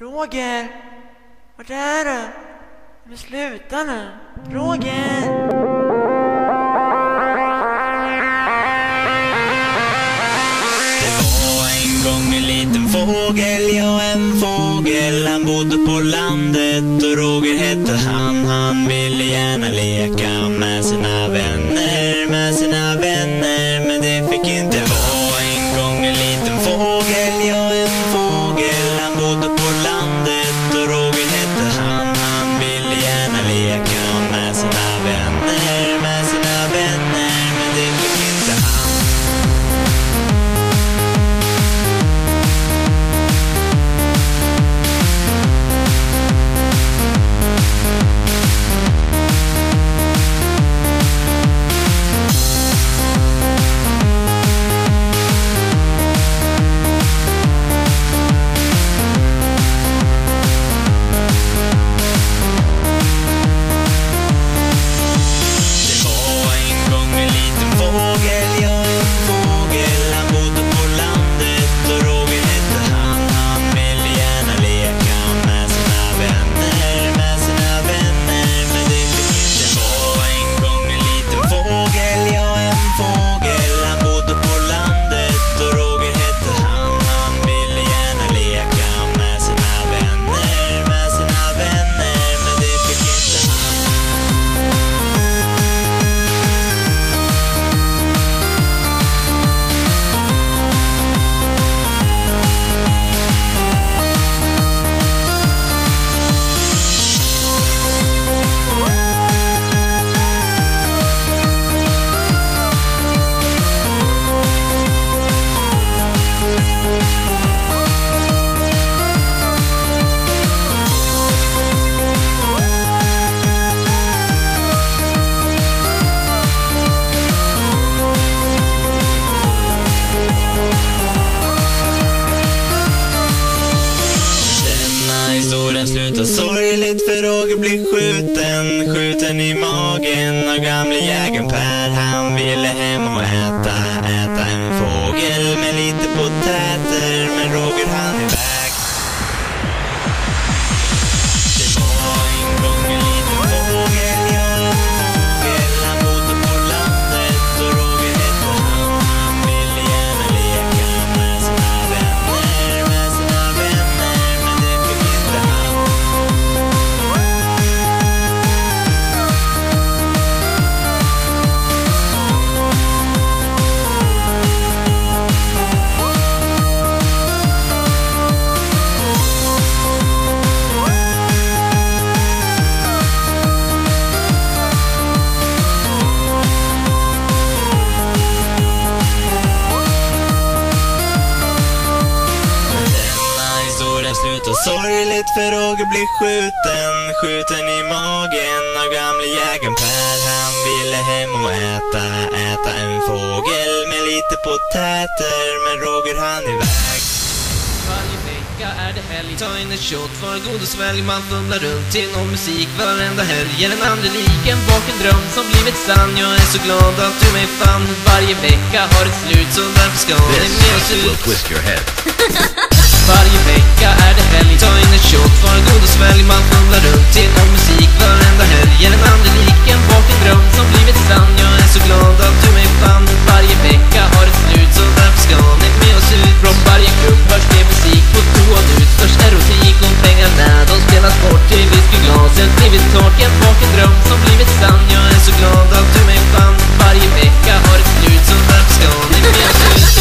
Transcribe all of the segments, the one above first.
Roger, vart är du? Men sluta nu. Roger! En liten fågel, ja en fågel. Han bodde på landet och Roger hette han. Han ville gärna leka med sina vänner, men det fick inte vara. En gång en liten fågel, ja en fågel. Han bodde på landet och Roger hette han. Han ville gärna leka med sina vänner, men det fick inte han. Sluta sorgligt för Roger blir skjuten i magen av gamle jägaren Per. Han ville hem och äta en fågel med lite potäter, men Roger han iväg. Det var en gång en liten fågel, ja en fågel. Han bodde på landet och Roger hette han. Han ville gärna leka med sina vänner, men det fick inte han. Sluta sorgligt för Roger blir skjuten i magen av gamle jägaren Per. Han ville hem och äta en fågel med lite potäter, men Roger han iväg. Varje vecka är det helg, ta in en shot för god och svälj. Man fumlar runt till någon musik varenda helg. Är en andre liken bak en dröm som blivit sann. Jag är så glad att du mig fann. Varje vecka har ett slut, så därför ska det med oss ut. Varje vecka är det helg, ta in en shot för god och svälj. Man fumlar runt till någon musik varenda helg. Är en andre liken bak en dröm som blivit sann. Jag är så glad att du mig fann. Varje vecka har ett slut, så därför ska ni med oss ut. Från varje klubb hörs det musik på toan ut. Först erotik och pengarna, de spelas bort till whiskyglaset. Blivit torken bak en dröm som blivit sann. Jag är så glad att du mig fann. Varje vecka har ett slut, så därför ska ni med oss ut.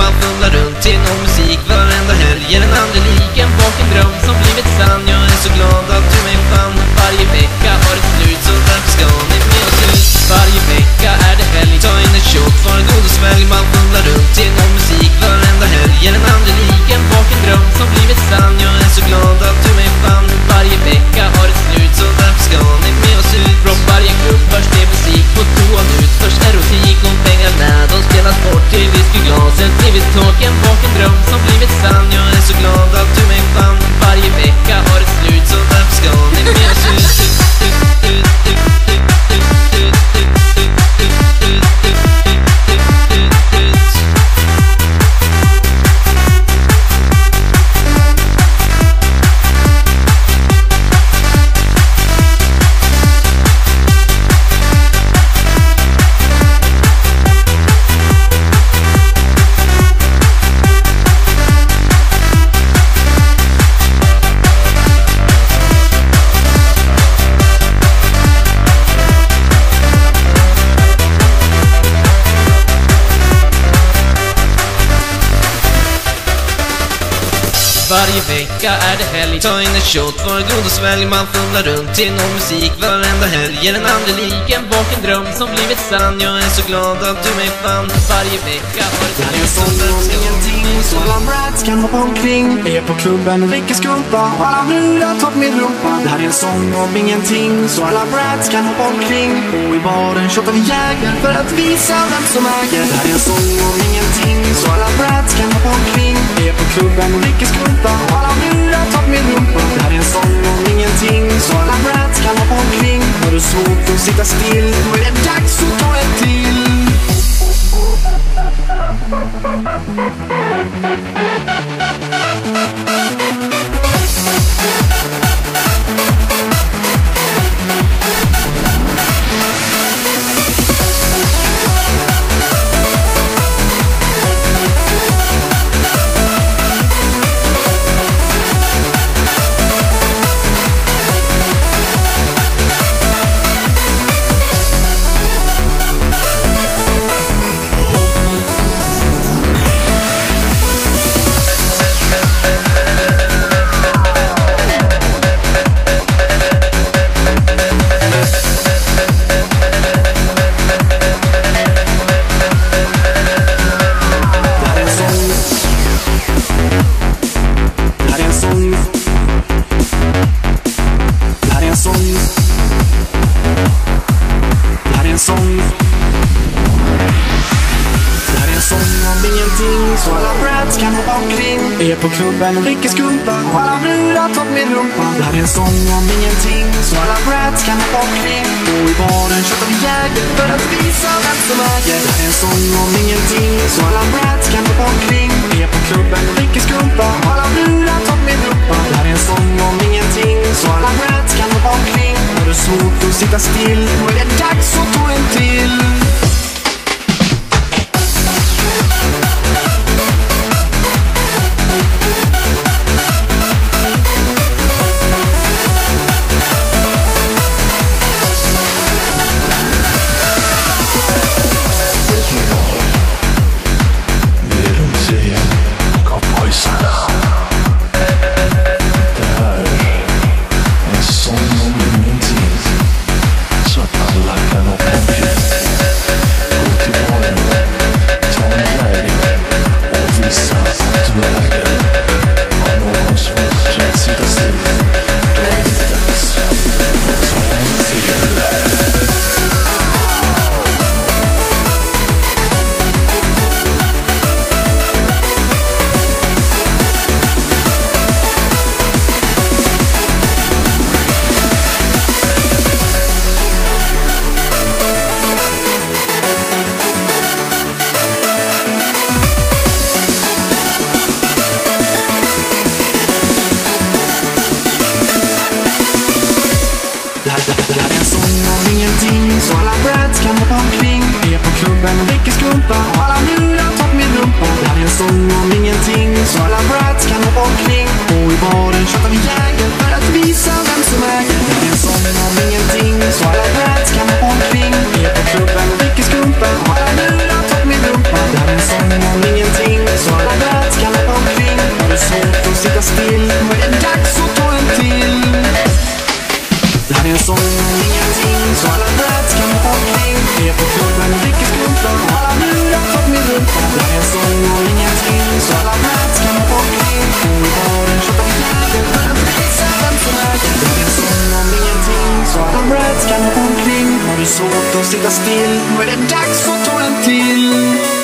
man fumlar runt till någon musik varenda helg. Är den andra lik en vaken dröm som blivit sann. Jag är så glad att du mig fann. Varje vecka har ett slut, så därför ska ni med oss ut. Varje vecka är det helg, ta in en shot för en god och svälj. Man fumlar runt till någon musik varenda helg. Är den andra lik en vaken dröm som blivit sann. Jag är så glad att du mig fann. Varje vecka har ett slut, så därför ska ni med oss ut. Från varje klubb först är musik på toan ut. Först erotik och pengarna, de spelas bort till whiskyglaset. Blivit tåg, en vaken dröm som blivit sann. Jag är så glad att du mig fann. Varje vecka har ett slut, så därför ska ni med oss ut. Varje vecka är det helg, ta in en shot för god och svälj. Man fumlar runt till någon musik varenda helg. Är den andra lik en vaken dröm som blivit sann. Jag är så glad att du mig fann. Varje vecka har ett slut, så därför ska ingenting. Så alla brats kan hoppa omkring. Är på klubben och dricker skumpa. Och alla brudar topp med rumpa. Det här är en sång om ingenting. Så alla brats kan hoppa omkring. Och i baren shottar vi jäger för att visa vem som äger. Det här är en sång om ingenting. Så alla brats kan hoppa omkring. Är på klubben och dricker skumpa. Och alla brudar topp med rumpa. Det här är en sång om ingenting. Så alla brats kan hoppa omkring. Har du svårt att sitta still, då är det dags att ta ett till. Så alla brats kan hoppa omkring. Är på klubben och dricker skumpa. Och alla brudar topp med rumpa. Det här är en sång om ingenting. Så alla brats kan hoppa omkring. Och i baren köper vi jäger för att visa vem som äger. Det här är en sång om ingenting. Så alla brats kan hoppa omkring. Är på klubben och dricker skumpa. Och alla brudar topp med rumpa. Det här är en sång om ingenting. Så alla brats kan hoppa omkring. Har du svårt att sitta still, då är det dags att ta en till. Så alla brats kan hoppa omkring. Är på klubben och dricker skumpa. Och alla brudar topp med rumpa. Det här är en sång om ingenting. Så alla brats kan hoppa omkring. Och i baren köper vi jäger för att visa vem som äger. Det här är en sång om ingenting. Så alla brats kan hoppa omkring. Är på klubben och dricker skumpa. Och alla brudar topp med rumpa. Det här är en sång om ingenting. Har du svårt att sitta still, då är det dags för att ta en till.